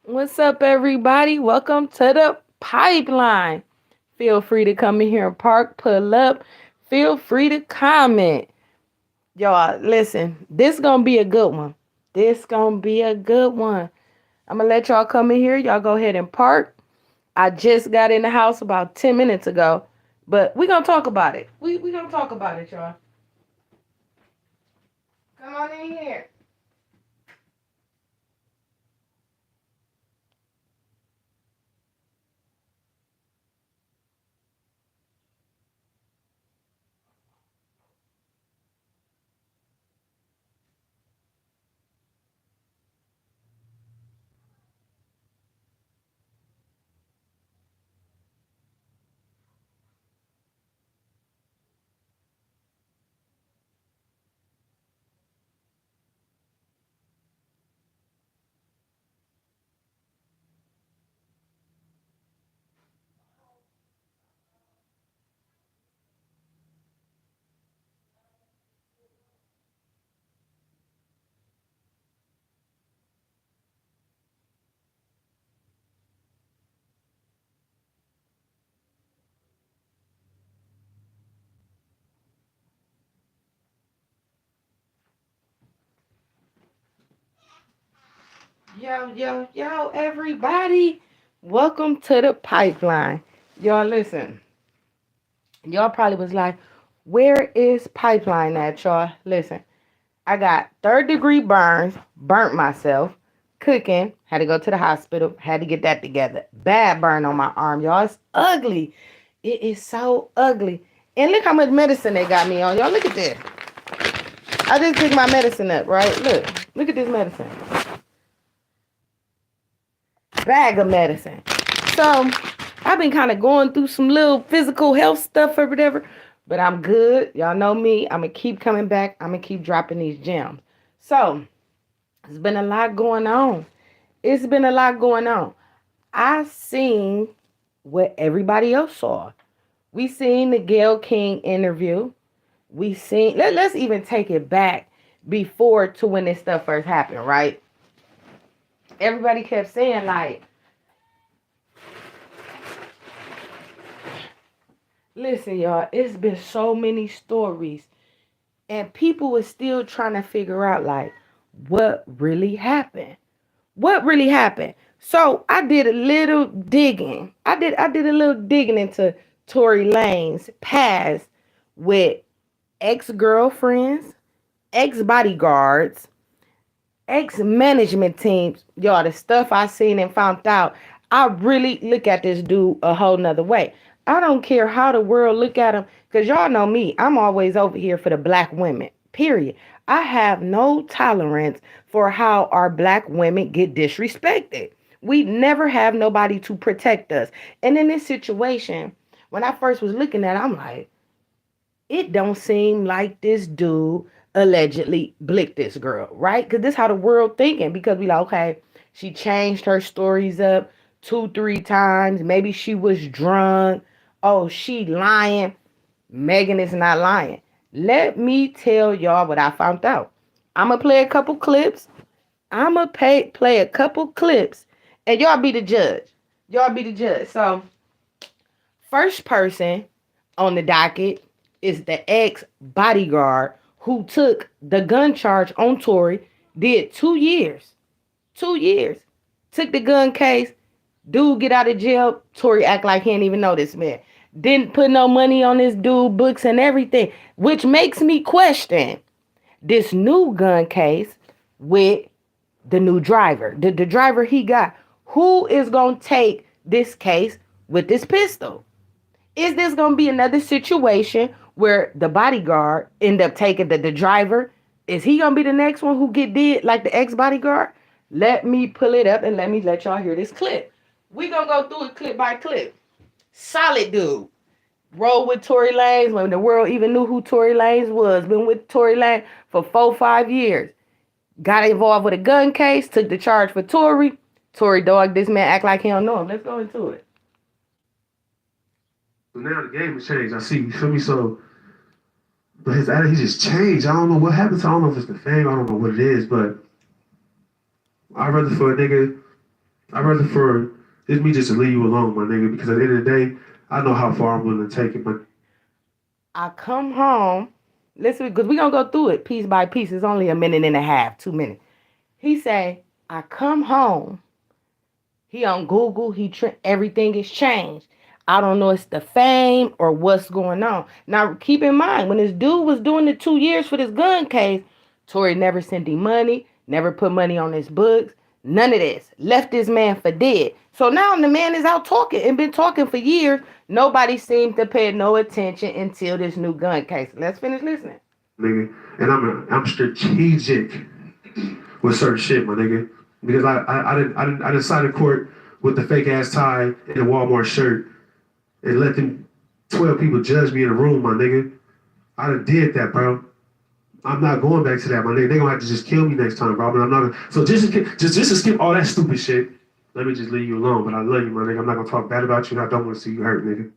What's up, everybody? Welcome to the pipeline. Feel free to come in here and park, pull up. Feel free to comment. Y'all, listen, this gonna be a good one. This gonna be a good one. I'm gonna let y'all come in here. Y'all go ahead and park. I just got in the house about 10 minutes ago, but we gonna talk about it. We gonna talk about it, y'all. Come on in here. Yo, everybody. Welcome to the pipeline. Y'all, listen. Y'all probably was like, where is pipeline at, y'all? Listen, I got third degree burns, burnt myself, cooking, had to go to the hospital, had to get that together. Bad burn on my arm, y'all. It's ugly. It is so ugly. And look how much medicine they got me on. Y'all, look at this. I just picked my medicine up, right? Look at this medicine. Bag of medicine. So I've been kind of going through some little physical health stuff or whatever, but I'm good. Y'all know me. I'm gonna keep coming back. I'm gonna keep dropping these gems. So it's been a lot going on. It's been a lot going on. I seen what everybody else saw. We seen the Gayle King interview. We seen let's even take it back before to when this stuff first happened, right? Everybody kept saying like, listen, y'all, it's been so many stories, and people were still trying to figure out, like, what really happened. What really happened? So I did a little digging. I did a little digging into Tory Lane's past with ex-girlfriends, ex-bodyguards, ex-management teams. Y'all, the stuff I seen and found out, I really look at this dude a whole nother way. I don't care how the world look at him, because y'all know me. I'm always over here for the black women, period. I have no tolerance for how our black women get disrespected. We never have nobody to protect us. And in this situation, when I first was looking at it, I'm like, it don't seem like this dude allegedly blicked this girl, right? Because this how the world thinking. Because we like, okay, she changed her stories up 2, 3 times. Maybe she was drunk. Oh, she lying. Megan is not lying. Let me tell y'all what I found out. I'm gonna play a couple clips. I'm gonna play a couple clips, and y'all be the judge. Y'all be the judge. So, first person on the docket is the ex bodyguard who took the gun charge on Tory, did 2 years. 2 years. Took the gun case. Dude get out of jail. Tory act like he didn't even know this man. Didn't put no money on this dude, books and everything. Which makes me question this new gun case with the new driver. The driver he got. Who is going to take this case with this pistol? Is this going to be another situation where the bodyguard end up taking the driver? Is he going to be the next one who get did like the ex-bodyguard? Let me pull it up and let y'all hear this clip. We going to go through it clip by clip. Solid dude. Rolled with Tory Lanez when the world even knew who Tory Lanez was. Been with Tory Lanez for 4, 5 years. Got involved with a gun case. Took the charge for Tory. Tory dog this man act like he don't know him. Let's go into it. So now the game has changed. I see, you feel me? So, but his attitude, he just changed. I don't know what happened to him. I don't know if it's the fame. I don't know what it is, but I'd rather for a nigga I'd rather for it's me just to leave you alone, my nigga, because at the end of the day, I know how far I'm willing to take it, but I come home. Listen, because we're going to go through it piece by piece. It's only a minute and a half, 2 minutes. He say, I come home. He on Google. Everything is changed. I don't know it's the fame or what's going on. Now, keep in mind, when this dude was doing the 2 years for this gun case, Tory never sent him money, never put money on his books, none of this. Left this man for dead. So now the man is out talking and been talking for years. Nobody seemed to pay no attention until this new gun case. Let's finish listening. nigga, and I'm strategic with certain shit, my nigga, because I didn't sign in court with the fake ass tie and the Walmart shirt and let them 12 people judge me in a room, my nigga. I done did that, bro. I'm not going back to that, my nigga. They gonna have to just kill me next time, bro. But I'm not gonna. So just to skip all that stupid shit, let me just leave you alone. But I love you, my nigga. I'm not gonna talk bad about you, and I don't want to see you hurt, nigga.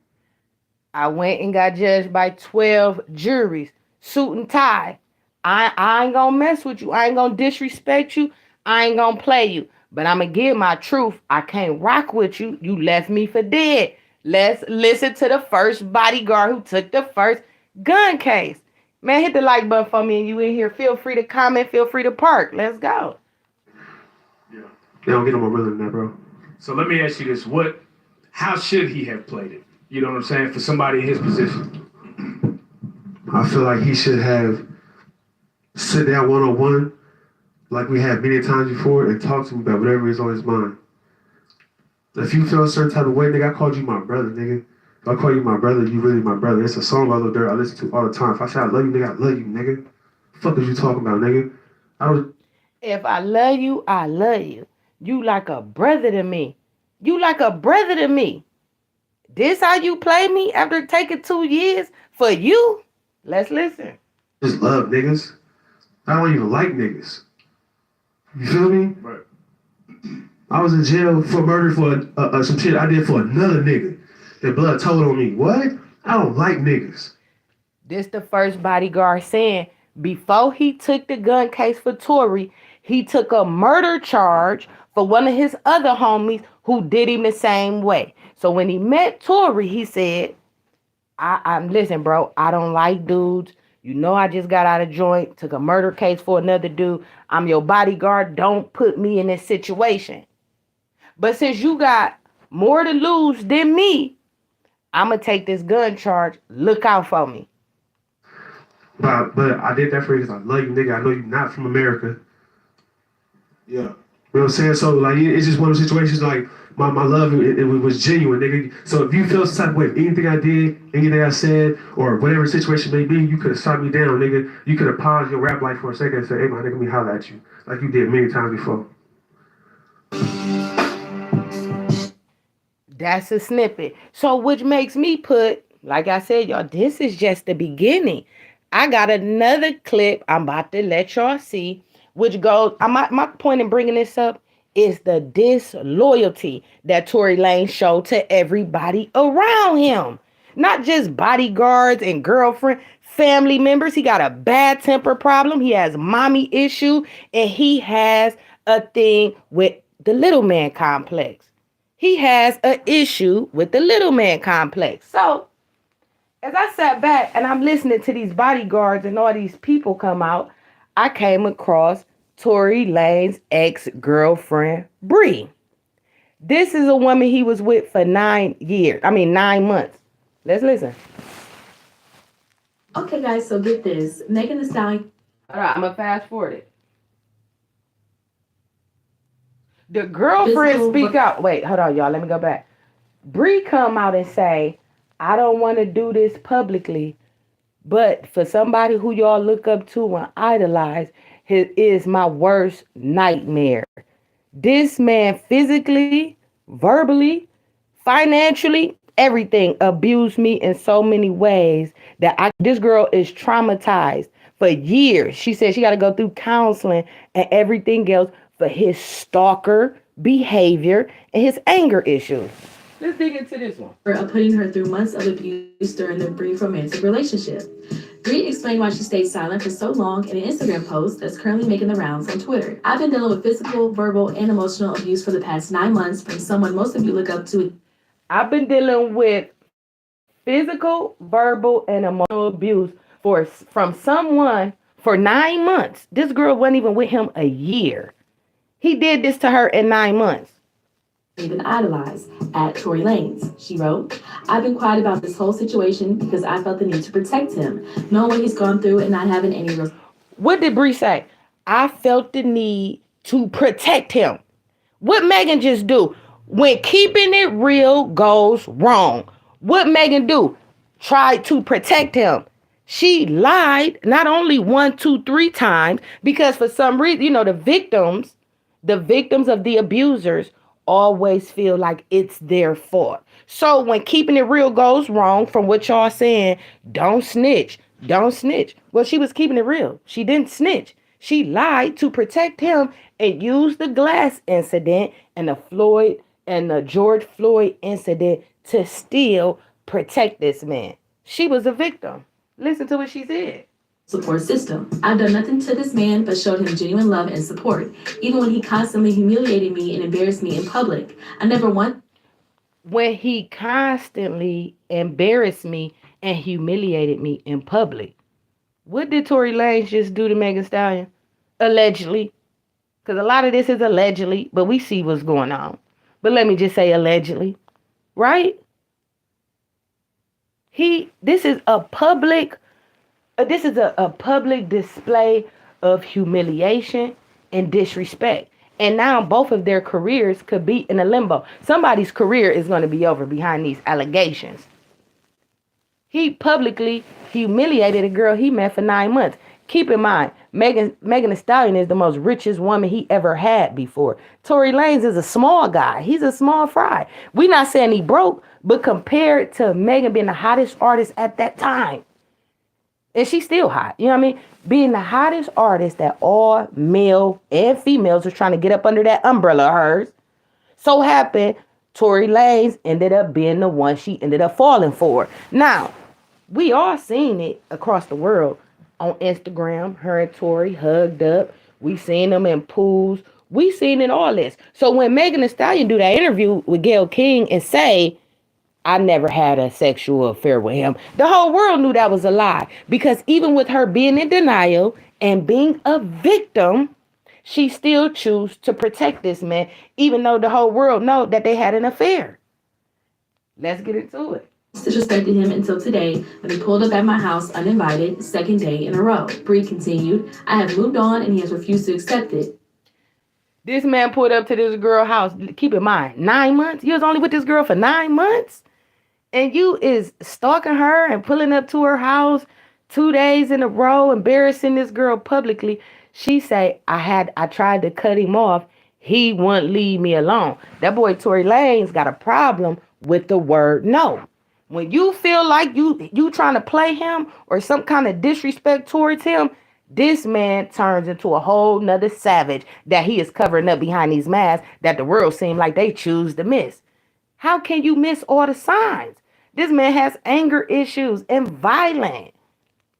I went and got judged by 12 juries, suit and tie. I ain't gonna mess with you. I ain't gonna disrespect you. I ain't gonna play you. But I'm gonna give my truth. I can't rock with you. You left me for dead. Let's listen to the first bodyguard who took the first gun case. Man, hit the like button for me and you in here. Feel free to comment. Feel free to park. Let's go. Yeah. They don't get no more real than that, bro. So let me ask you this: how should he have played it? You know what I'm saying? For somebody in his position. I feel like he should have sit down one on one, like we had many times before, and talk to me about whatever is on his mind. If you feel a certain type of way, nigga, I called you my brother, nigga. If I call you my brother, you really my brother. It's a song by Lil Durk I listen to all the time. If I say I love you, nigga, I love you, nigga. Fuck is you talking about, nigga? I was If I love you, I love you. You like a brother to me. You like a brother to me. This how you play me after taking 2 years for you? Let's listen. just love niggas. I don't even like niggas. You feel me? Right. I was in jail for murder for some shit I did for another nigga. That blood told on me. What? I don't like niggas. This the first bodyguard saying before he took the gun case for Tory, he took a murder charge for one of his other homies who did him the same way. So when he met Tory, he said, I'm listen, bro, I don't like dudes. You know I just got out of joint, took a murder case for another dude. I'm your bodyguard. Don't put me in this situation. But since you got more to lose than me, I'm going to take this gun charge. Look out for me. But I did that for you because I love you, nigga. I know you're not from America. Yeah. You know what I'm saying? So, like, it's just one of those situations, like, my love, it was genuine, nigga. So if you feel some type of way, anything I did, anything I said, or whatever situation may be, you could have shot me down, nigga. You could have paused your rap life for a second and said, hey, my nigga, let me holler at you. Like you did many times before. That's a snippet. So which makes me put, like I said, y'all, this is just the beginning. I got another clip I'm about to let y'all see, which goes, my point in bringing this up is the disloyalty that Tory Lanez showed to everybody around him. Not just bodyguards and girlfriend, family members. He got a bad temper problem. He has mommy issue, and he has a thing with the little man complex. He has an issue with the little man complex. So, as I sat back and I'm listening to these bodyguards and all these people come out, I came across Tory Lanez's ex-girlfriend, Bree. This is a woman he was with for 9 months. Let's listen. Okay, guys, so get this. Megan Thee Stallion. All right, I'm going to fast forward it. The girlfriend speak out. Wait, hold on, y'all. Let me go back. Bree come out and say, I don't want to do this publicly, but for somebody who y'all look up to and idolize, he is my worst nightmare. This man physically, verbally, financially, everything abused me in so many ways that this girl is traumatized for years. She said she got to go through counseling and everything else for his stalker behavior and his anger issues. Let's dig into this one. Of putting her through months of abuse during the brief romantic relationship. Bree explained why she stayed silent for so long in an Instagram post that's currently making the rounds on Twitter. I've been dealing with physical, verbal, and emotional abuse for the past 9 months from someone most of you look up to. I've been dealing with physical, verbal, and emotional abuse from someone for 9 months. This girl wasn't even with him a year. He did this to her in 9 months. Even idolize at Tory Lanez. She wrote, I've been quiet about this whole situation because I felt the need to protect him, knowing what he's gone through and not having any real. What did Bree say? I felt the need to protect him. What Megan just do? When keeping it real goes wrong, what Megan do? Tried to protect him. She lied not only 1, 2, 3 times because for some reason, the victims of the abusers always feel like it's their fault. So when keeping it real goes wrong, from what y'all saying, don't snitch, don't snitch. Well, she was keeping it real. She didn't snitch. She lied to protect him and used the glass incident and the George Floyd incident to still protect this man. She was a victim. Listen to what she said. Support system. I've done nothing to this man but showed him genuine love and support, even when he constantly humiliated me and embarrassed me in public. I never want. When he constantly embarrassed me and humiliated me in public. What did Tory Lanez just do to Megan Stallion? Allegedly. Because a lot of this is allegedly, but we see what's going on. But let me just say allegedly. Right? This is a public display of humiliation and disrespect. And now both of their careers could be in a limbo. Somebody's career is going to be over behind these allegations. He publicly humiliated a girl he met for 9 months. Keep in mind, Megan Thee Stallion is the most richest woman he ever had before. Tory Lanez is a small guy. He's a small fry. We're not saying he broke, but compared to Megan being the hottest artist at that time, and she's still hot. You know what I mean? Being the hottest artist that all male and females are trying to get up under that umbrella of hers. So happened, Tory Lanez ended up being the one she ended up falling for. Now, we all seen it across the world on Instagram. Her and Tory hugged up. We seen them in pools. We seen it all this. So when Megan Thee Stallion do that interview with Gayle King and say, I never had a sexual affair with him, the whole world knew that was a lie. Because even with her being in denial and being a victim, she still chose to protect this man, even though the whole world know that they had an affair. Let's get into it. Disrespected him until today when he pulled up at my house uninvited, second day in a row. Bree continued, I have moved on and he has refused to accept it. This man pulled up to this girl's house. Keep in mind, 9 months? You was only with this girl for 9 months? And you is stalking her and pulling up to her house 2 days in a row, embarrassing this girl publicly. She say, I tried to cut him off. He wouldn't leave me alone. That boy Tory Lanez got a problem with the word no. When you feel like you trying to play him or some kind of disrespect towards him, this man turns into a whole nother savage that he is covering up behind these masks that the world seem like they choose to miss. How can you miss all the signs? This man has anger issues and violent.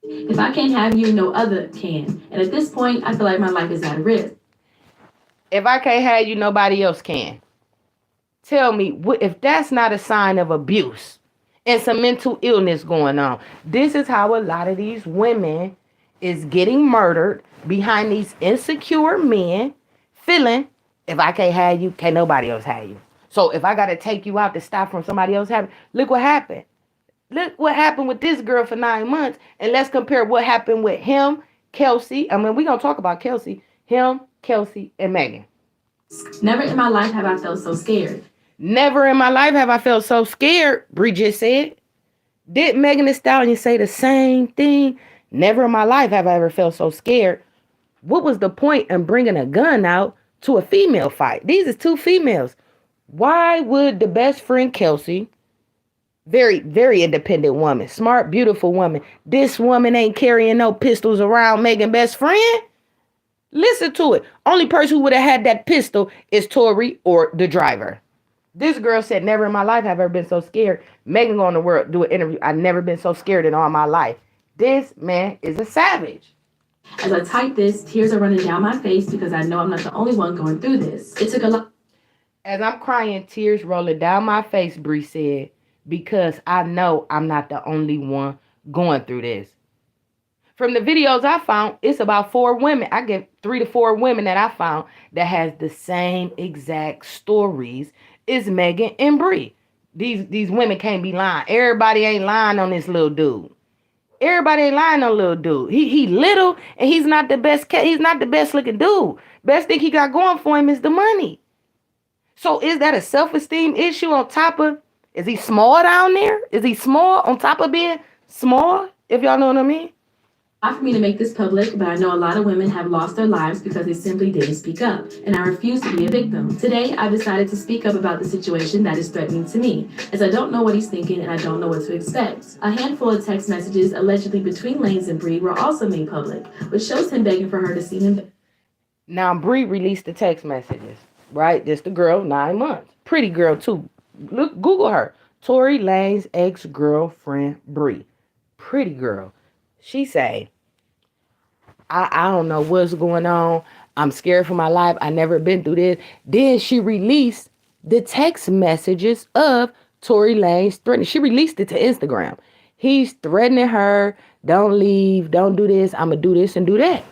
If I can't have you, no other can. And at this point, I feel like my life is at risk. If I can't have you, nobody else can. Tell me, if that's not a sign of abuse and some mental illness going on. This is how a lot of these women is getting murdered behind these insecure men, feeling, if I can't have you, can't nobody else have you. So if I got to take you out to stop from somebody else having, look what happened. Look what happened with this girl for 9 months. And let's compare what happened with him, Kelsey. I mean, we're going to talk about Kelsey. Him, Kelsey, and Megan. Never in my life have I felt so scared. Never in my life have I felt so scared, Bridget said. Did Megan Thee Stallion say the same thing? Never in my life have I ever felt so scared. What was the point in bringing a gun out to a female fight? These is 2 females. Why would the best friend Kelsey, very, very independent woman, smart, beautiful woman, this woman ain't carrying no pistols around Megan's best friend? Listen to it. Only person who would have had that pistol is Tory or the driver. This girl said, never in my life have I ever been so scared. Megan go on the world, do an interview. I've never been so scared in all my life. This man is a savage. As I type this, tears are running down my face because I know I'm not the only one going through this. It took a lot. As I'm crying, tears rolling down my face, Bree said, because I know I'm not the only one going through this. From the videos I found, it's about 4 women. I get 3 to 4 women that I found that has the same exact stories as Megan and Bree. These women can't be lying. Everybody ain't lying on this little dude. Everybody ain't lying on little dude. He little and he's not the best. He's not the best looking dude. Best thing he got going for him is the money. So is that a self-esteem issue on top of? Is he small down there? Is he small on top of being small? If y'all know what I mean. Not for me to make this public, but I know a lot of women have lost their lives because they simply didn't speak up, and I refuse to be a victim. Today, I've decided to speak up about the situation that is threatening to me, as I don't know what he's thinking and I don't know what to expect. A handful of text messages allegedly between Lanes and Bree were also made public, which shows him begging for her to see him. Now, Bree released the text messages, right? This the girl, 9 months. Pretty girl, too. Look, Google her. Tory Lanez ex-girlfriend, Bree. Pretty girl. She say, I don't know what's going on. I'm scared for my life. I never been through this. Then she released the text messages of Tory Lanez threatening. She released it to Instagram. He's threatening her. Don't leave. Don't do this. I'm going to do this and do that.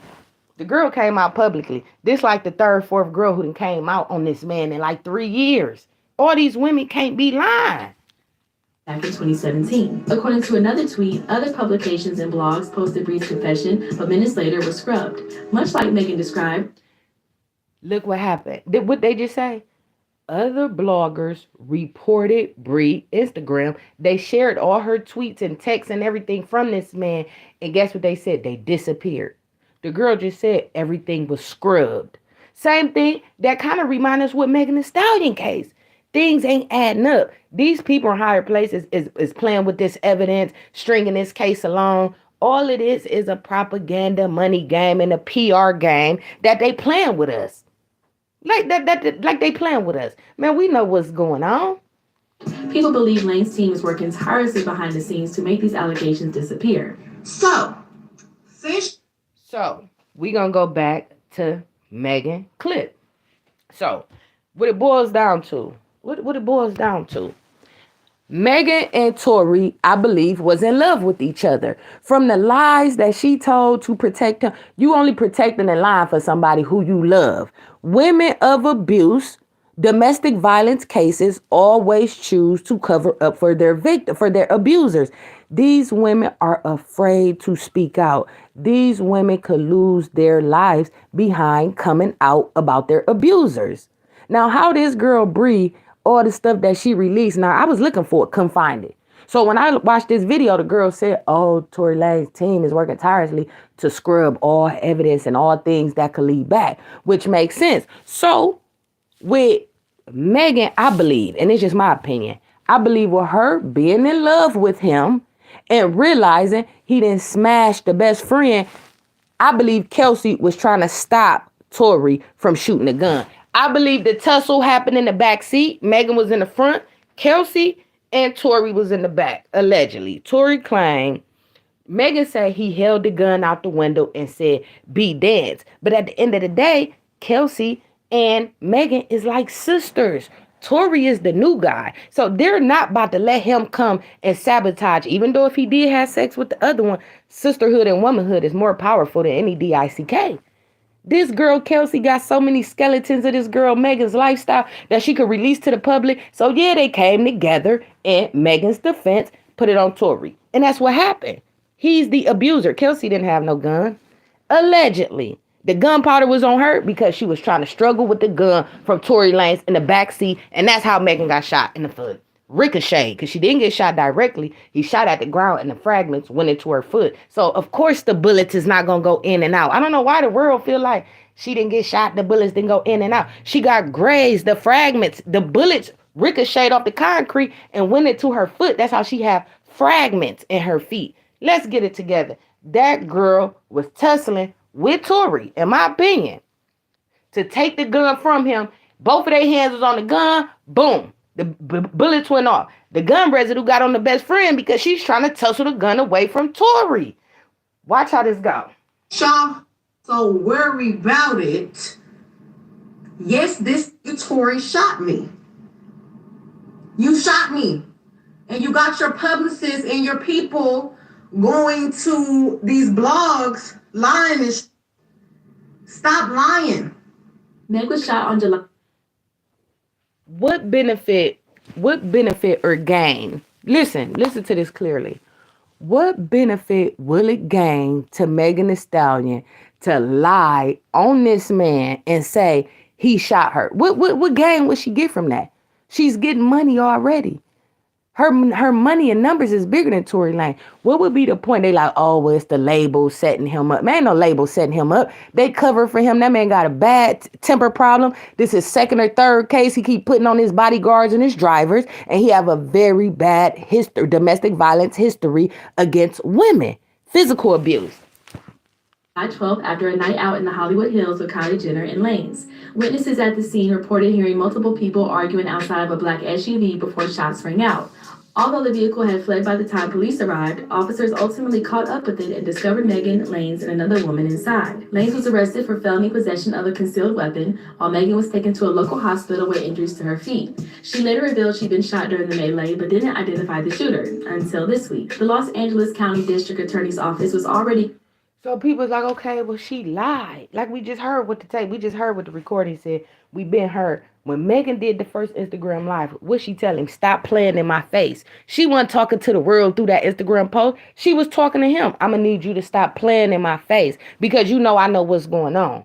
The girl came out publicly. This like the 3rd, 4th girl who came out on this man in like 3 years. All these women can't be lying. Back in 2017. According to another tweet, other publications and blogs posted Bree's confession, but minutes later were scrubbed. Much like Megan described. Look what happened. What they just say? Other bloggers reported Bree Instagram. They shared all her tweets and texts and everything from this man. And guess what they said? They disappeared. The girl just said everything was scrubbed. Same thing. That kind of reminds us what Megan Thee Stallion case. Things ain't adding up. These people in higher places is playing with this evidence, stringing this case along. All it is a propaganda money game and a PR game that they playing with us. Like like they playing with us. Man, we know what's going on. People believe Lane's team is working tirelessly behind the scenes to make these allegations disappear. So we gonna go back to Megan clip. So what it boils down to. What it boils down to. Megan and Tory, I believe, was in love with each other. From the lies that she told to protect him, you only protecting and lying for somebody who you love. Women of abuse, domestic violence cases always choose to cover up for their victim, for their abusers. These women are afraid to speak out. These women could lose their lives behind coming out about their abusers. Now, how this girl Bree, all the stuff that she released. Now, I was looking for it, couldn't find it. So when I watched this video, the girl said, oh, Tory Lanez's team is working tirelessly to scrub all evidence and all things that could lead back, which makes sense. So with Megan, I believe, and it's just my opinion, I believe with her being in love with him and realizing he didn't smash the best friend, I believe Kelsey was trying to stop Tory from shooting the gun. I believe the tussle happened in the back seat. Megan was in the front. Kelsey and Tory was in the back, allegedly. Tory claimed, Megan said he held the gun out the window and said, be dance. But at the end of the day, Kelsey and Megan is like sisters. Tory is the new guy. So they're not about to let him come and sabotage. Even though if he did have sex with the other one, sisterhood and womanhood is more powerful than any DICK. This girl, Kelsey, got so many skeletons of this girl, Megan's lifestyle, that she could release to the public. So, yeah, they came together in Megan's defense, put it on Tory. And that's what happened. He's the abuser. Kelsey didn't have no gun. Allegedly. The gunpowder was on her because she was trying to struggle with the gun from Tory Lanez in the backseat. And that's how Megan got shot in the foot. Ricochet, because she didn't get shot directly. He shot at the ground and the fragments went into her foot. So, of course, the bullets is not going to go in and out. I don't know why the world feel like she didn't get shot. The bullets didn't go in and out. She got grazed. The fragments, the bullets ricocheted off the concrete and went into her foot. That's how she have fragments in her feet. Let's get it together. That girl was tussling with Tory, in my opinion, to take the gun from him. Both of their hands was on the gun. Boom. The bullets went off. The gun residue got on the best friend because she's trying to tussle the gun away from Tory. Watch how this go. Y'all so worried about it. Yes, this Tory shot me. You shot me. And you got your publicists and your people going to these blogs lying and stop lying. Meg was shot on July. What benefit? What benefit or gain? Listen to this clearly. What benefit will it gain to Megan Thee Stallion to lie on this man and say he shot her? What gain would she get from that? She's getting money already. Her money and numbers is bigger than Tory Lane. What would be the point? They like, oh, well, it's the label setting him up. Man, no label setting him up. They cover for him. That man got a bad temper problem. This is second or third case he keep putting on his bodyguards and his drivers. And he have a very bad history, domestic violence history against women, physical abuse. July 12th after a night out in the Hollywood Hills with Kylie Jenner and Lanes. Witnesses at the scene reported hearing multiple people arguing outside of a black SUV before shots rang out. Although the vehicle had fled by the time police arrived, officers ultimately caught up with it and discovered Megan, Lanes, and another woman inside. Lanes was arrested for felony possession of a concealed weapon, while Megan was taken to a local hospital with injuries to her feet. She later revealed she'd been shot during the melee, but didn't identify the shooter until this week. The Los Angeles County District Attorney's Office was already. So people's like, okay, well, she lied. Like we just heard what the tape, we just heard what the recording said. We been heard. When Megan did the first Instagram live, what she tell him? Stop playing in my face. She wasn't talking to the world through that Instagram post. She was talking to him. I'm going to need you to stop playing in my face because you know I know what's going on.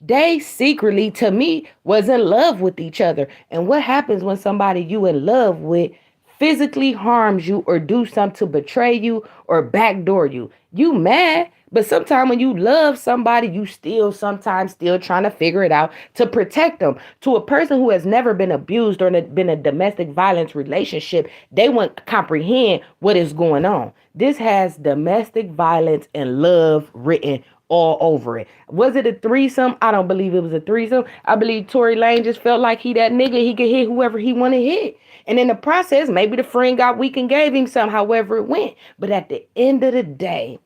They secretly, to me, was in love with each other. And what happens when somebody you in love with physically harms you or do something to betray you or backdoor you? You mad. But sometimes when you love somebody, you sometimes still trying to figure it out to protect them. To a person who has never been abused or been in a domestic violence relationship, they won't comprehend what is going on. This has domestic violence and love written all over it. Was it a threesome? I don't believe it was a threesome. I believe Tory Lane just felt like he that nigga. He could hit whoever he want to hit. And in the process, maybe the friend got weak and gave him some, however it went. But at the end of the day,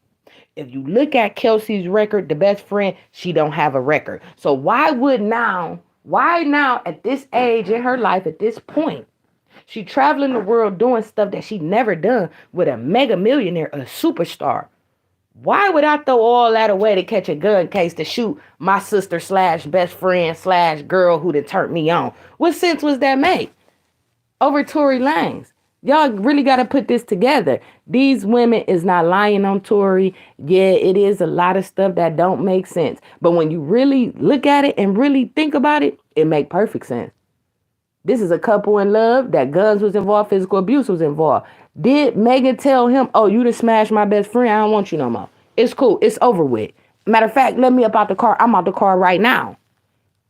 if you look at Kelsey's record, the best friend, she don't have a record. So why now at this age in her life, at this point, she traveling the world doing stuff that she never done with a mega millionaire, a superstar. Why would I throw all that away to catch a gun case to shoot my sister / best friend / girl who done turned me on? What sense was that make? Over Tory Lanez. Y'all really got to put this together. These women is not lying on Tory. Yeah, it is a lot of stuff that don't make sense. But when you really look at it and really think about it, it make perfect sense. This is a couple in love that guns was involved, physical abuse was involved. Did Megan tell him, oh, you done smashed my best friend, I don't want you no more? It's cool. It's over with. Matter of fact, let me up out the car. I'm out the car right now.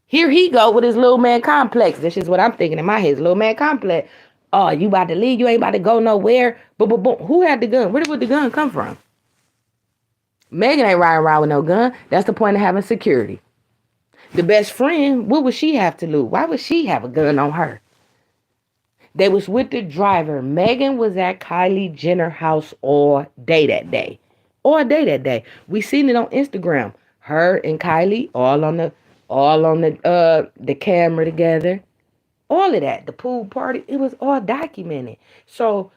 Here he go with his little man complex. This is what I'm thinking in my head. His little man complex. Oh, you about to leave? You ain't about to go nowhere. But who had the gun? Where did the gun come from? Megan ain't riding around with no gun. That's the point of having security. The best friend, what would she have to lose? Why would she have a gun on her? They was with the driver. Megan was at Kylie Jenner house all day that day. All day that day. We seen it on Instagram. Her and Kylie all on the camera together. All of that, the pool party, it was all documented. So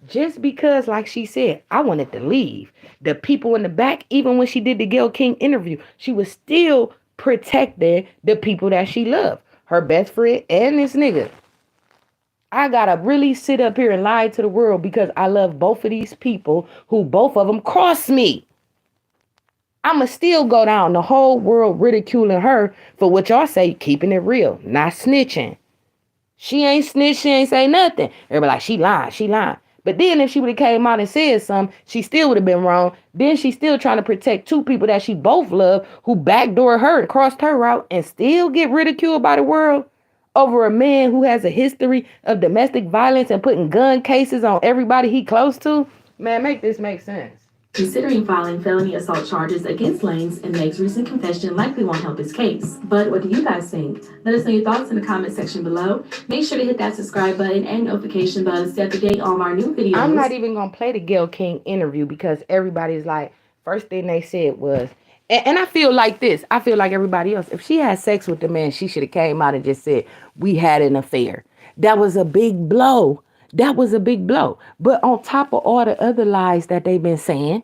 just because, like she said, I wanted to leave, the people in the back, even when she did the Gayle King interview, she was still protecting the people that she loved, her best friend and this nigga. I gotta really sit up here and lie to the world because I love both of these people who both of them crossed me. I'ma still go down the whole world ridiculing her for what y'all say, keeping it real, not snitching. She ain't snitch, she ain't say nothing. Everybody like, she lying. But then if she would have came out and said something, she still would have been wrong. Then she's still trying to protect two people that she both love who backdoor her and crossed her route and still get ridiculed by the world over a man who has a history of domestic violence and putting gun cases on everybody he close to. Man, make this make sense. Considering filing felony assault charges against Lanes, and Meg's recent confession likely won't help his case. But what do you guys think? Let us know your thoughts in the comment section below. Make sure to hit that subscribe button and notification bell to stay up to date on our new videos. I'm not even going to play the Gayle King interview because everybody's like, First thing they said was, and I feel like this. I feel like everybody else. If she had sex with the man, she should have came out and just said, we had an affair. That was a big blow. That was a big blow. But on top of all the other lies that they've been saying,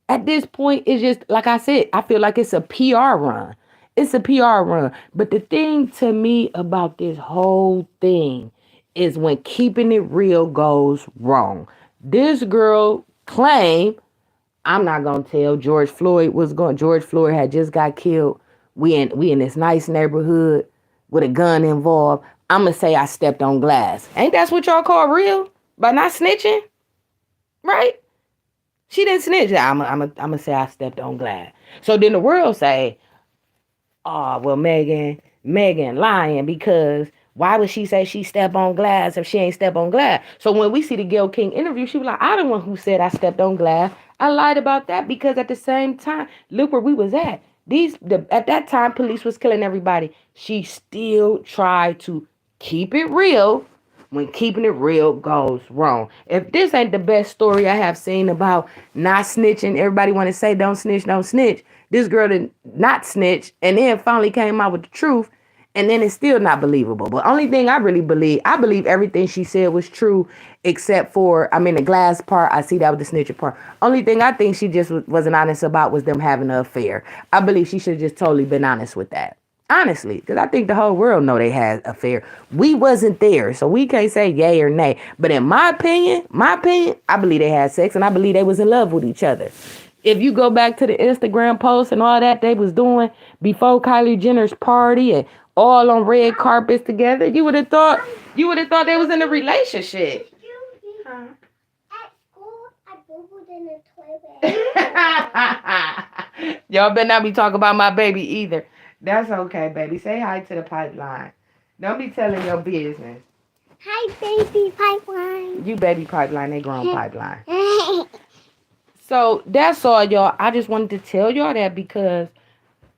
at this point, it's just, like I said, I feel like it's a PR run. It's a PR run. But the thing to me about this whole thing is when keeping it real goes wrong. This girl claimed, I'm not gonna tell, George Floyd had just got killed. We in this nice neighborhood with a gun involved. I'ma say I stepped on glass. Ain't that what y'all call real? By not snitching? Right? She didn't snitch. I'm say I stepped on glass. So then the world say, oh, well, Megan lying because why would she say she stepped on glass if she ain't step on glass? So when we see the Gayle King interview, she was like, I the one who said I stepped on glass. I lied about that because at the same time, look where we was at. At that time, police was killing everybody. She still tried to keep it real when keeping it real goes wrong. If this ain't the best story I have seen about not snitching, everybody want to say don't snitch, don't snitch. This girl did not snitch and then finally came out with the truth, and then it's still not believable. But only thing I really believe, I believe everything she said was true except for, the glass part. I see that with the snitching part. Only thing I think she just wasn't honest about was them having an affair. I believe she should have just totally been honest with that. Honestly, because I think the whole world know they had an affair. We wasn't there, so we can't say yay or nay. But in my opinion, I believe they had sex, and I believe they was in love with each other. If you go back to the Instagram posts and all that they was doing before Kylie Jenner's party and all on red carpets together, you would have thought they was in a relationship. Huh? At school, I boo-booed in the toilet. Y'all better not be talking about my baby either. That's okay, baby. Say hi to the pipeline. Don't be telling your business. Hi, baby pipeline. You baby pipeline, they grown pipeline. So that's all, y'all. I just wanted to tell y'all that because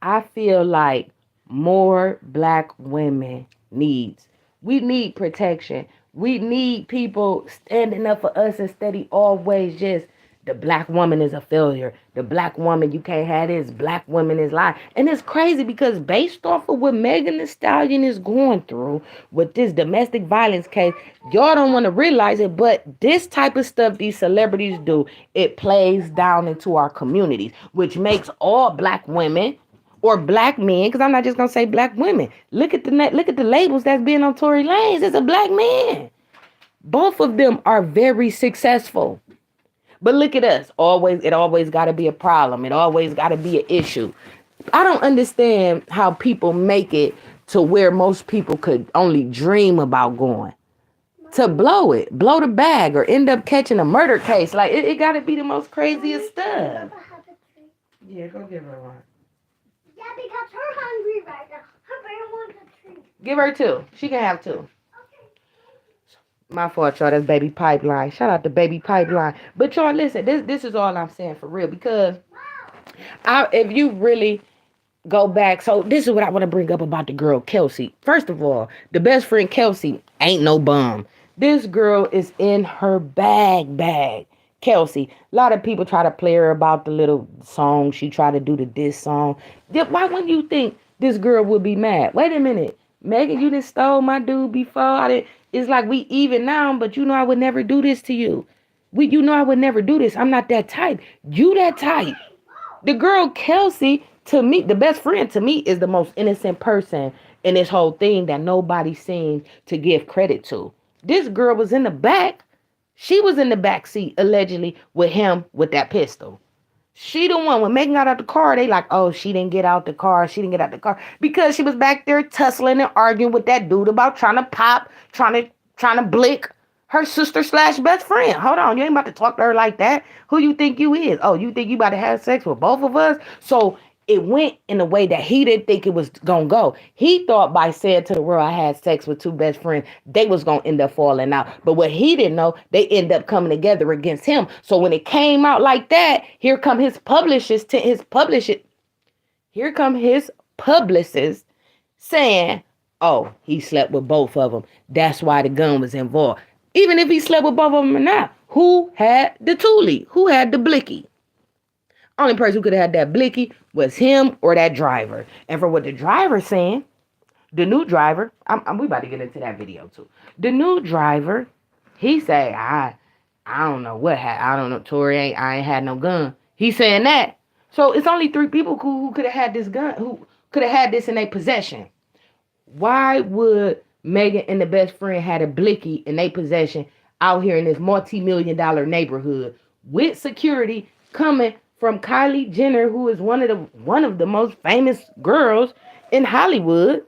I feel like more black women we need protection. We need people standing up for us instead of always just the black woman is a failure. The black woman, you can't have this. Black woman is lying. And it's crazy because based off of what Megan Thee Stallion is going through with this domestic violence case, y'all don't want to realize it, but this type of stuff these celebrities do, it plays down into our communities, which makes all black women or black men, because I'm not just going to say black women. Look at the labels that's being on Tory Lanez. It's a black man. Both of them are very successful. But look at us. It always got to be a problem. It always got to be an issue. I don't understand how people make it to where most people could only dream about going. To blow the bag, or end up catching a murder case. Like, it got to be the most craziest stuff. Yeah, go give her one. Yeah, because her hungry right now. Her brain wants a treat. Give her two. She can have two. My fault, y'all. That's Baby Pipeline. Shout out to Baby Pipeline. But y'all, listen, this is all I'm saying for real. Because if you really go back, so this is what I want to bring up about the girl Kelsey. First of all, the best friend Kelsey ain't no bum. This girl is in her bag. Kelsey. A lot of people try to play her about the little song she tried to do, the diss song. Why wouldn't you think this girl would be mad? Wait a minute. Megan, you done stole my dude before. It's like we even now, but you know I would never do this to you. You know I would never do this. I'm not that type. You that type. The girl Kelsey, to me, the best friend to me, is the most innocent person in this whole thing that nobody seems to give credit to. This girl was in the back. She was in the back seat, allegedly, with him with that pistol. She the one, when Megan got out the car, they like, oh, she didn't get out the car. Because she was back there tussling and arguing with that dude about trying to pop, trying to blick her sister / best friend. Hold on, you ain't about to talk to her like that. Who you think you is? Oh, you think you about to have sex with both of us? So it went in a way that he didn't think it was going to go. He thought by saying to the world I had sex with two best friends, they was going to end up falling out. But what he didn't know, they end up coming together against him. So when it came out like that, here come his publicist saying, oh, he slept with both of them. That's why the gun was involved. Even if he slept with both of them or not, who had the toolie? Who had the blicky? Only person who could have had that blicky was him or that driver. And for what the driver's saying, the new driver, we about to get into that video too. The new driver, he say, I don't know what I don't know. Tory I ain't had no gun. He saying that. So it's only 3 people who could have had this gun, who could have had this in their possession. Why would Megan and the best friend had a blicky in their possession out here in this multi-million-dollar neighborhood with security coming from Kylie Jenner, who is one of the most famous girls in Hollywood?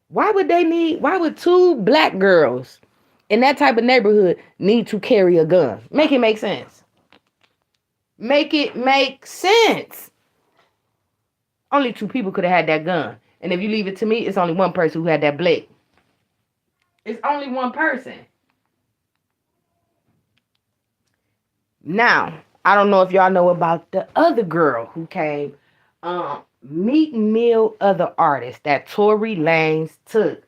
Why would 2 black girls in that type of neighborhood need to carry a gun? Make it make sense. Make it make sense. Only 2 people could have had that gun. And if you leave it to me, it's only one person who had that blick. It's only one person. Now, I don't know if y'all know about the other girl who came. Meek Mill, other artist that Tory Lanez took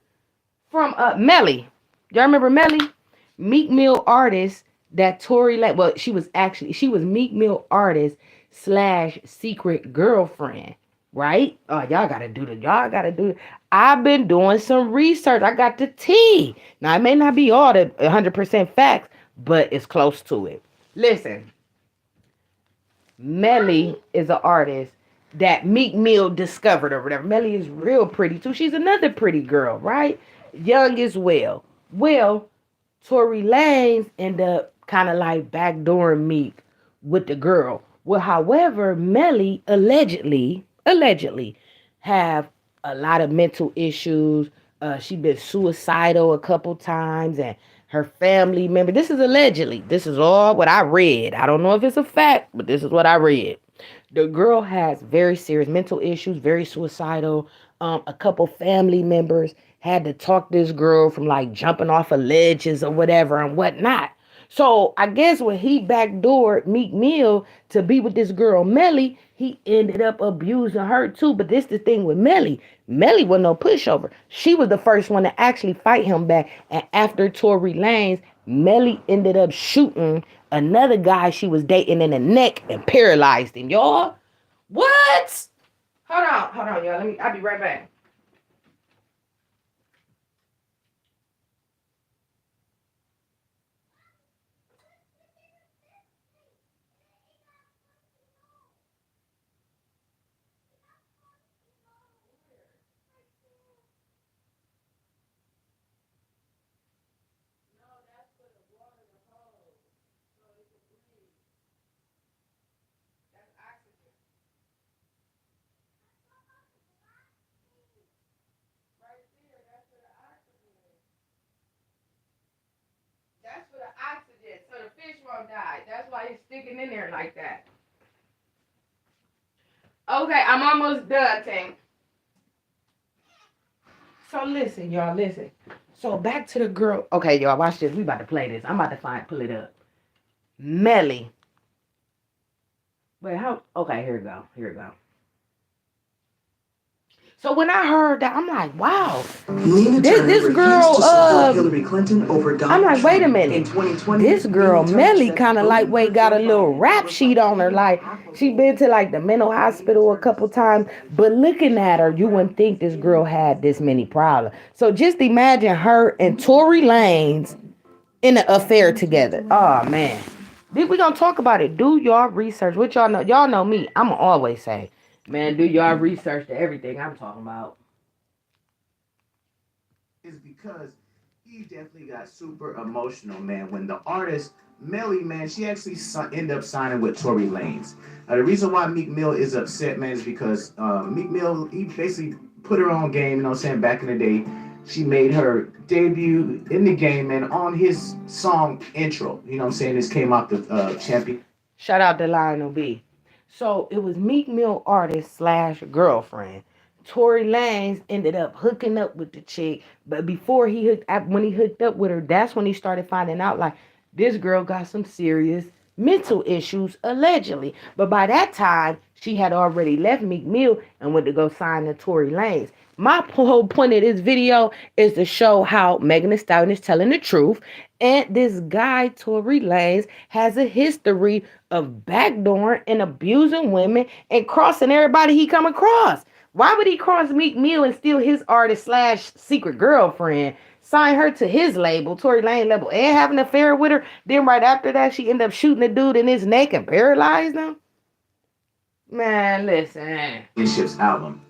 from Melly. Y'all remember Melly? Meek Mill artist that Tory Lanez. Well, she was Meek Mill artist / secret girlfriend. Right? Oh, y'all gotta do it. I've been doing some research. I got the tea. Now, it may not be all the 100% facts, but it's close to it. Listen, Melly is an artist that Meek Mill discovered or whatever. Melly is real pretty too. She's another pretty girl, right? Young as well. Well, Tory Lanez ended up kind of like backdooring Meek with the girl. Well, however, Melly allegedly have a lot of mental issues. She been suicidal a couple times, and her family member. This is allegedly. This is all what I read. I don't know if it's a fact, but this is what I read. The girl has very serious mental issues, very suicidal. A couple family members had to talk this girl from like jumping off of ledges or whatever and whatnot. So I guess when he backdoored Meek Mill to be with this girl Melly, he ended up abusing her too. But this the thing with Melly. Melly was no pushover. She was the first one to actually fight him back. And after Tory Lanez, Melly ended up shooting another guy she was dating in the neck and paralyzed him. Y'all, what? Hold on, y'all. I'll be right back. That's for the oxygen, so the fish won't die. That's why it's sticking in there like that. Okay, I'm almost done, Tank. So listen, y'all, listen. So back to the girl. Okay, y'all, watch this. We about to play this. I'm about to pull it up. Melly. Wait, how? Okay, here we go. So when I heard that, I'm like, wow, this girl, Hillary Clinton over Donald I'm like, wait a minute. In 2020, this girl, Melly, kind of lightweight, got a little rap sheet on her. Like, she been to like the mental hospital a couple times. But looking at her, you wouldn't think this girl had this many problems. So just imagine her and Tory Lanez in an affair together. Oh, man. We gonna talk about it. Do y'all research. What y'all know? Y'all know me. I'ma always say, man, do y'all research to everything I'm talking about. Is because he definitely got super emotional, man. When the artist Melly, man, she actually ended up signing with Tory Lanez. The reason why Meek Mill is upset, man, is because Meek Mill, he basically put her on game, you know what I'm saying, back in the day. She made her debut in the game, man, on his song Intro. You know what I'm saying? This came out the champion. Shout out to Lionel B. So it was Meek Mill artist / girlfriend. Tory Lanez ended up hooking up with the chick, but before when he hooked up with her, that's when he started finding out like this girl got some serious mental issues allegedly. But by that time, she had already left Meek Mill and went to go sign to Tory Lanez. My whole point of this video is to show how Megan Thee Stallion is telling the truth. And this guy, Tory Lanez, has a history of backdooring and abusing women and crossing everybody he come across. Why would he cross Meek Mill and steal his artist slash secret girlfriend, sign her to his label, Tory Lanez label, and have an affair with her? Then right after that, she ended up shooting the dude in his neck and paralyzed him? Man, listen. Relationships album.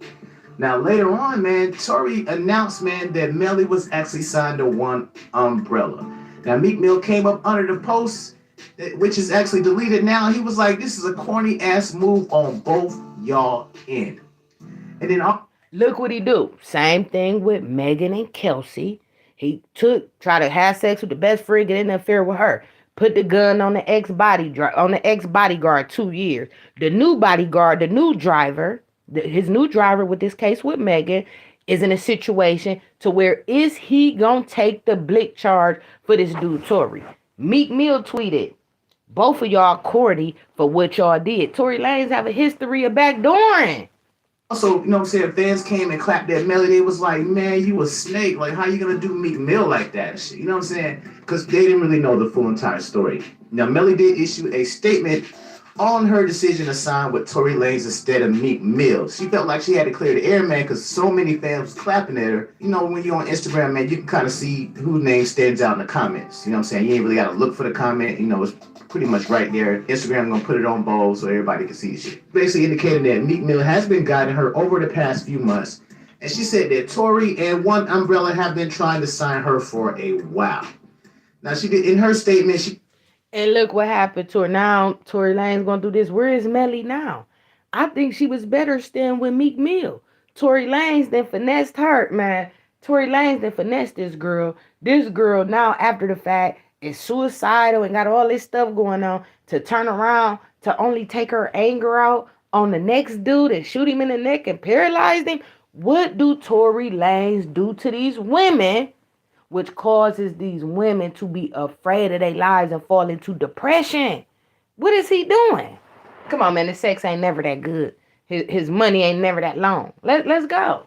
Now later on, man, Tory announced, man, that Melly was actually signed to One Umbrella. Now Meek Mill came up under the post, which is actually deleted now. He was like, "This is a corny ass move on both y'all end." And then look what he do. Same thing with Megan and Kelsey. He tried to have sex with the best friend, get in an affair with her. Put the gun on the ex bodyguard 2 years. The new bodyguard, the new driver, his new driver with this case with Megan is in a situation to where is he gonna take the blick charge for this dude Tory? Meek Mill tweeted, "Both of y'all corny for what y'all did." Tory Lanez have a history of backdooring. also, you know what I'm saying, fans came and clapped that Melly. They was like, "Man, you a snake. Like, how you gonna do Meek Mill like that?" Shit. You know what I'm saying? Because they didn't really know the full entire story. Now, Melly did issue a statement on her decision to sign with Tory Lanez instead of Meek Mill. She felt like she had to clear the air, man, because so many fans was clapping at her. You know, when you're on Instagram, man, you can kind of see whose name stands out in the comments. You know what I'm saying? You ain't really got to look for the comment. You know, it's pretty much right there. Instagram gonna put it on bold so everybody can see the shit. Basically indicating that Meek Mill has been guiding her over the past few months. And she said that Tory and One Umbrella have been trying to sign her for a while. Now, she did, in her statement, and look what happened to her. Now Tory Lanez gonna do this. Where is Melly now? I think she was better staying with Meek Mill. Tory Lanez then finessed her, man. Tory Lanez then finessed this girl. This girl now, after the fact, is suicidal and got all this stuff going on, to turn around to only take her anger out on the next dude and shoot him in the neck and paralyze him. What do Tory Lanez do to these women, which causes these women to be afraid of their lives and fall into depression? What is he doing? Come on, man. The sex ain't never that good. His money ain't never that long. Let's go.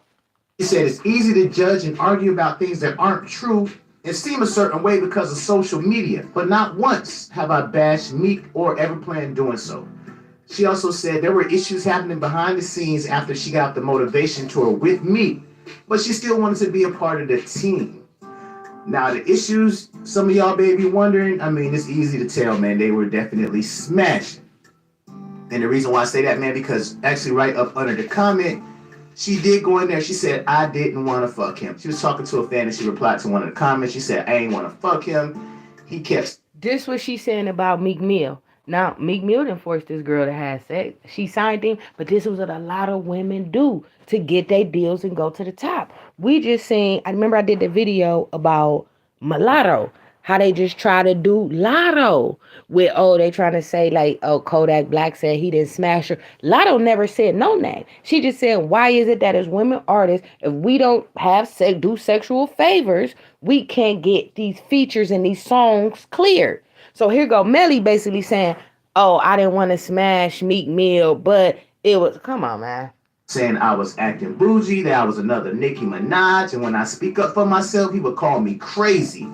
He said it's easy to judge and argue about things that aren't true and seem a certain way because of social media, but not once have I bashed Meek or ever planned doing so. She also said there were issues happening behind the scenes after she got the motivation tour with Meek, but she still wanted to be a part of the team. Now, the issues, some of y'all may be wondering, I mean, it's easy to tell, man, they were definitely smashed. And the reason why I say that, man, because actually right up under the comment, she did go in there. She said, "I didn't want to fuck him." She was talking to a fan and she replied to one of the comments. She said, "I ain't want to fuck him." He kept... This what she's saying about Meek Mill. Now, Meek Mill didn't force this girl to have sex. She signed him, but this is what a lot of women do to get their deals and go to the top. We just seen, I remember I did the video about Mulatto, how they just try to do Lotto with, they trying to say like, Kodak Black said he didn't smash her. Lotto never said no name. She just said, why is it that as women artists, if we don't have do sexual favors, we can't get these features and these songs cleared? So here go Melly basically saying, I didn't want to smash Meek Mill, but it was, come on, man. Saying I was acting bougie, that I was another Nicki Minaj, and when I speak up for myself, he would call me crazy.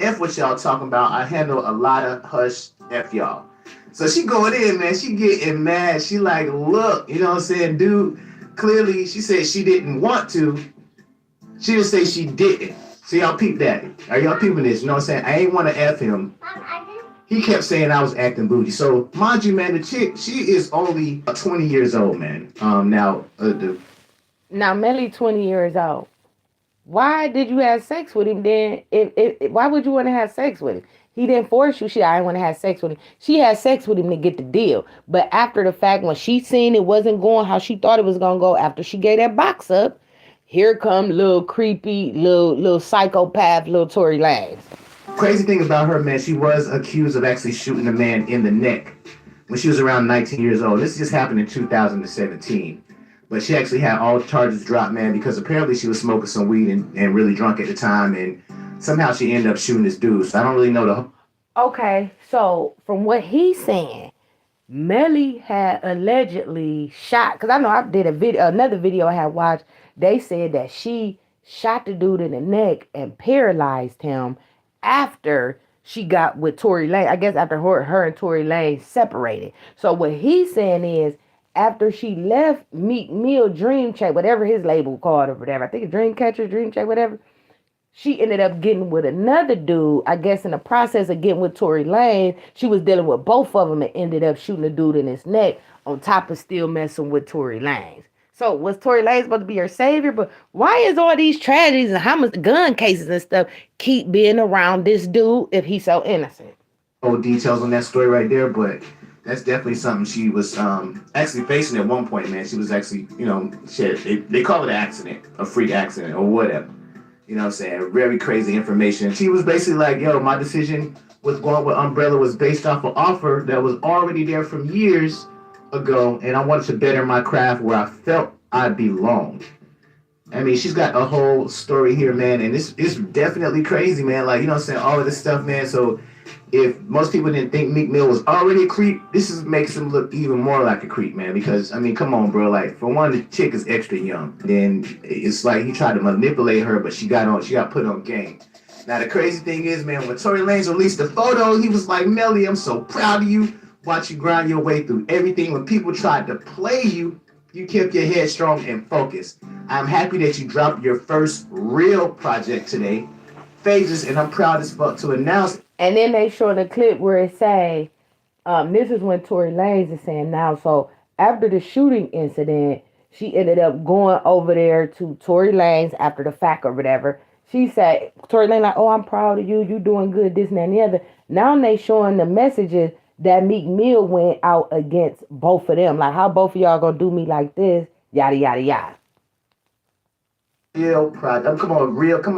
F what y'all talking about. I handle a lot of hush F y'all. So she going in, man. She getting mad. She like, look, you know what I'm saying, dude? Clearly, she said she didn't want to. She didn't say she didn't. So y'all peep that. Are y'all peeping this? You know what I'm saying? I ain't want to F him. He kept saying I was acting bougie. So mind you, man, the chick, she is only 20 years old, man. Now Melly 20 years old. Why did you have sex with him then? Why would you want to have sex with him? He didn't force you. I didn't want to have sex with him. She had sex with him to get the deal. But after the fact, when she seen it wasn't going how she thought it was going to go, after she gave that box up, here come little creepy, little psychopath, little Tory Lanez. Crazy thing about her, man, she was accused of actually shooting a man in the neck when she was around 19 years old. This just happened in 2017. But she actually had all charges dropped, man, because apparently she was smoking some weed and really drunk at the time, and somehow she ended up shooting this dude. So I don't really know the... Okay, so from what he's saying, Melly had allegedly shot, because I know I did a video, another video I had watched. They said that she shot the dude in the neck and paralyzed him after she got with Tory Lane. I guess after her and Tory Lane separated. So what he's saying is after she left Meek Mill Dream Check, whatever his label called or whatever, I think it's Dreamcatcher, Dream Check, whatever, she ended up getting with another dude. I guess in the process of getting with Tory Lane, she was dealing with both of them and ended up shooting the dude in his neck on top of still messing with Tory Lane. So was Tory Lane supposed to be her savior? But why is all these tragedies and how much gun cases and stuff keep being around this dude if he's so innocent? Whole details on that story right there, but that's definitely something she was actually facing at one point, man. She was actually, shit, they call it an accident, a freak accident or whatever. You know what I'm saying? Very crazy information. She was basically like, yo, my decision with going with Umbrella was based off an offer that was already there from years ago, and I wanted to better my craft where I felt I belonged. I mean, she's got a whole story here, man, and it's definitely crazy, man. Like, you know what I'm saying? All of this stuff, man. So if most people didn't think Meek Mill was already a creep, makes him look even more like a creep, man. Because I mean, come on, bro. Like, for one, the chick is extra young. Then it's like he tried to manipulate her, but she got put on game. Now the crazy thing is, man, when Tory Lanez released the photo, he was like, Melly, I'm so proud of you. Watch you grind your way through everything. When people tried to play you, you kept your head strong and focused. I'm happy that you dropped your first real project today, Phases, and I'm proud as fuck to announce. And then they showed a clip where it say, this is when Tory Lanez is saying now. So after the shooting incident, she ended up going over there to Tory Lanez after the fact or whatever. She said, Tory Lanez like, oh, I'm proud of you. You doing good, this and that and the other. Now they showing the messages that Meek Mill went out against both of them. Like, how both of y'all gonna do me like this? Yada, yada, yada. Real project. Come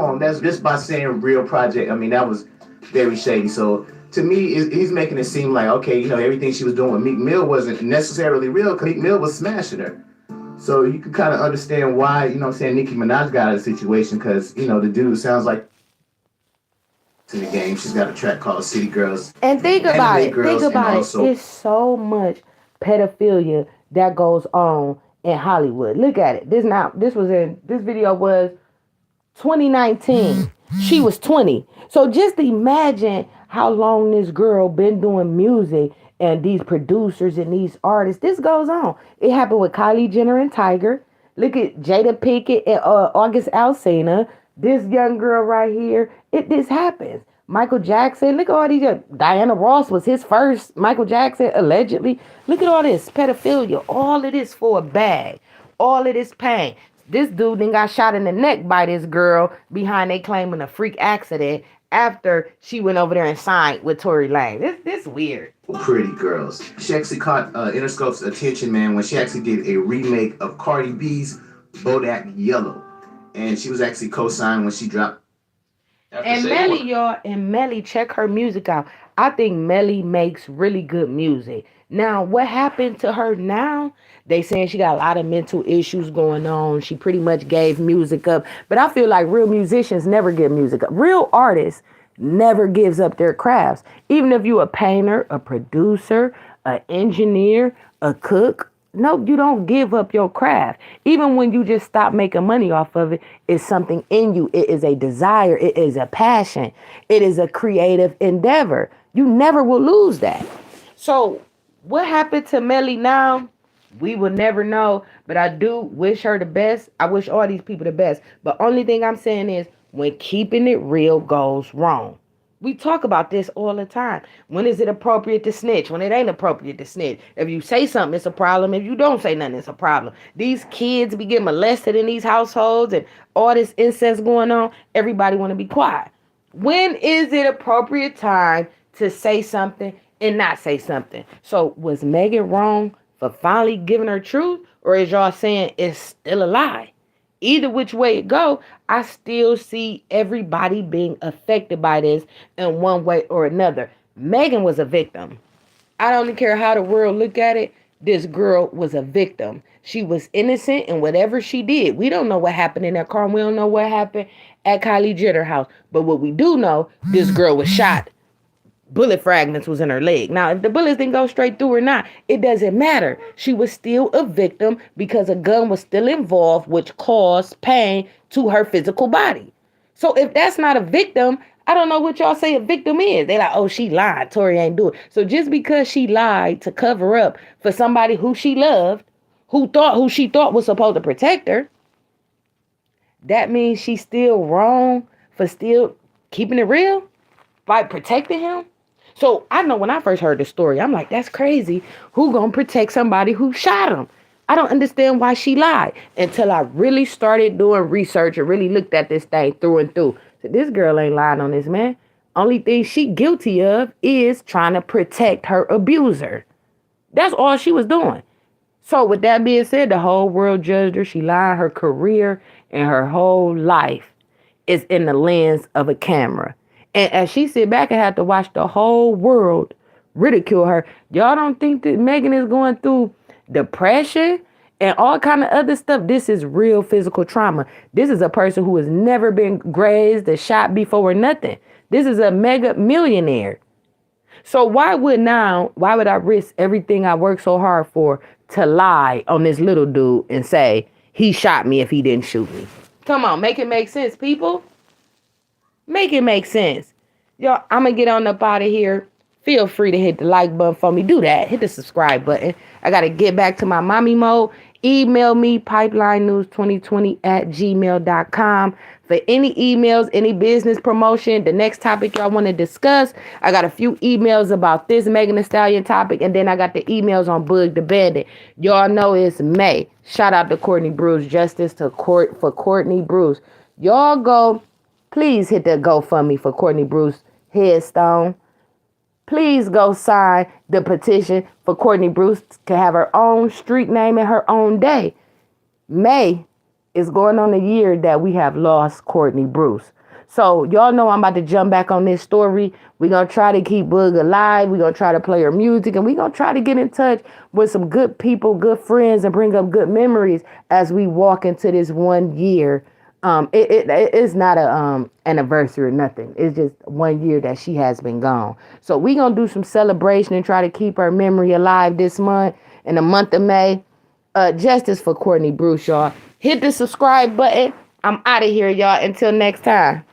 on. That's just by saying real project. I mean, that was very shady. So to me, he's making it seem like, okay, everything she was doing with Meek Mill wasn't necessarily real because Meek Mill was smashing her. So you can kind of understand why, Nicki Minaj got out of the situation because, the dude sounds like in the game. She's got a track called City Girls. And think about it. It's so much pedophilia that goes on in Hollywood. Look at it. This video was 2019. She was 20. So just imagine how long this girl been doing music and these producers and these artists. This goes on. It happened with Kylie Jenner and Tiger. Look at Jada Pinkett and August Alsina. This young girl right here. This happens. Michael Jackson. Look at all these. Diana Ross was his first. Michael Jackson, allegedly. Look at all this pedophilia. All of this for a bag. All of this pain. This dude then got shot in the neck by this girl behind they claiming a freak accident after she went over there and signed with Tory Lanez. This weird. Pretty girls. She actually caught Interscope's attention, man, when she actually did a remake of Cardi B's Bodak Yellow. And she was actually co-signed when she dropped. And Melly, check her music out. I think Melly makes really good music. Now, what happened to her now? They saying she got a lot of mental issues going on. She pretty much gave music up. But I feel like real musicians never give music up. Real artists never gives up their crafts. Even if you a painter, a producer, an engineer, a cook, no, you don't give up your craft. Even when you just stop making money off of it, it's something in you. It is a desire. It is a passion. It is a creative endeavor. You never will lose that. So what happened to Melly now? We will never know. But I do wish her the best. I wish all these people the best. But only thing I'm saying is when keeping it real goes wrong. We talk about this all the time. When is it appropriate to snitch? When it ain't appropriate to snitch. If you say something, it's a problem. If you don't say nothing, it's a problem. These kids be getting molested in these households and all this incest going on. Everybody want to be quiet. When is it appropriate time to say something and not say something? So was Megan wrong for finally giving her truth? Or is y'all saying it's still a lie? Either which way it go, I still see everybody being affected by this in one way or another. Megan was a victim. I don't care how the world look at it. This girl was a victim. She was innocent in whatever she did. We don't know what happened in that car. And we don't know what happened at Kylie Jenner's house. But what we do know, this girl was shot bullet fragments was in her leg. Now, if the bullets didn't go straight through or not, it doesn't matter. She was still a victim because a gun was still involved, which caused pain to her physical body. So if that's not a victim, I don't know what y'all say a victim is. They like, oh, she lied. Tori ain't do it. So just because she lied to cover up for somebody who she loved, who she thought was supposed to protect her, that means she's still wrong for still keeping it real by protecting him. So I know when I first heard the story, I'm like, that's crazy. Who gonna protect somebody who shot him? I don't understand why she lied until I really started doing research and really looked at this thing through and through. So this girl ain't lying on this man. Only thing she guilty of is trying to protect her abuser. That's all she was doing. So with that being said, the whole world judged her. She lied. Her career and her whole life is in the lens of a camera. And as she sit back and have to watch the whole world ridicule her, y'all don't think that Megan is going through depression and all kind of other stuff? This is real physical trauma. This is a person who has never been grazed or shot before or nothing. This is a mega millionaire. So why would I risk everything I worked so hard for to lie on this little dude and say he shot me if he didn't shoot me? Come on, make it make sense, people. Make it make sense. Y'all, I'm going to get on up out of here. Feel free to hit the like button for me. Do that. Hit the subscribe button. I got to get back to my mommy mode. Email me, pipelinenews2020@gmail.com. For any emails, any business promotion, the next topic y'all want to discuss. I got a few emails about this Megan Thee Stallion topic, and then I got the emails on Boog the Bandit. Y'all know it's May. Shout out to Courtney Bruce. Justice to court for Courtney Bruce. Y'all go. Please hit the GoFundMe for Courtney Bruce headstone. Please go sign the petition for Courtney Bruce to have her own street name in her own day. May is going on a year that we have lost Courtney Bruce. So y'all know I'm about to jump back on this story. We're going to try to keep Boog alive. We're going to try to play her music. And we're going to try to get in touch with some good people, good friends, and bring up good memories as we walk into this 1 year. It's not a anniversary or nothing. It's just 1 year that she has been gone. So we're going to do some celebration and try to keep her memory alive this month, in the month of May. Justice for Courtney Bruce, y'all. Hit the subscribe button. I'm out of here, y'all. Until next time.